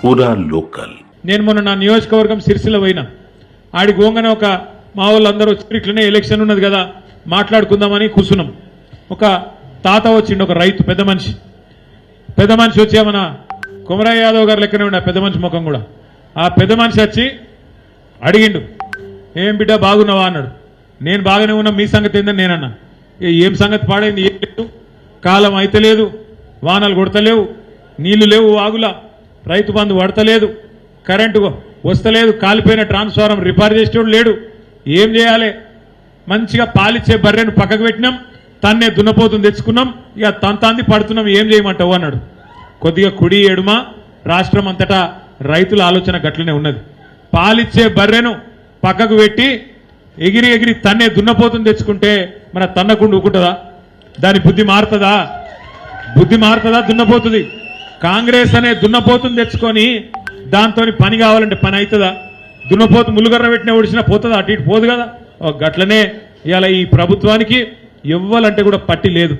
పూరా లోకల్. నేను మొన్న నా నియోజకవర్గం సిరిసిల్ల పోయినా. ఆడికి పోగానే ఒక మా వాళ్ళందరూ వచ్చి ఇట్లనే ఎలక్షన్ ఉన్నది కదా మాట్లాడుకుందామని కూర్చున్నాం. ఒక తాత వచ్చిండు, ఒక రైతు, పెద్ద మనిషి వచ్చి మన కుమరయ్య యాదవ్ గారు లెక్కనే ఉండే పెద్ద మనిషి ముఖం కూడా. ఆ పెద్ద మనిషి వచ్చి అడిగిండు, ఏం బిడ్డ బాగున్నావా అన్నాడు. నేను బాగానే ఉన్నా, మీ సంగతి ఏందని నేనన్నా. ఏం సంగతి పాడైంది, ఏం లేదు, కాలం అయితే లేదు, వానలు కొడతలేవు, నీళ్లు లేవు, వాగులా రైతు బంధు పడతలేదు, కరెంటు వస్తలేదు, కాలిపోయిన ట్రాన్స్ఫారం రిపేర్ చేసేవాడు లేడు, ఏం చేయాలి? మంచిగా పాలిచ్చే బర్రెను పక్కకు పెట్టినాం, తన్నే దున్నపోతుని తెచ్చుకున్నాం, ఇక తంతాంది పడుతున్నాం, ఏం చేయమంటావు అన్నాడు. కొద్దిగా కుడి ఎడుమ రాష్ట్రం అంతటా రైతుల ఆలోచన గట్లనే ఉన్నది. పాలిచ్చే బర్రెను పక్కకు పెట్టి ఎగిరి ఎగిరి తన్నే దున్నపోతుని తెచ్చుకుంటే మన తన్నకుండా ఊకుంటుందా? దాని బుద్ధి మారుతుందా? దున్నపోతుంది. కాంగ్రెస్ అనే దున్నపోతుని తెచ్చుకొని దాంతో పని కావాలంటే పని అవుతుందా? దున్నపోతు ములుగర్ర పెట్టినా ఒడిచినా పోతుందా? అటు ఇటు పోదు కదా. గట్లనే ఇవాళ ఈ ప్రభుత్వానికి ఎవ్వాలంటే కూడా పట్టి లేదు.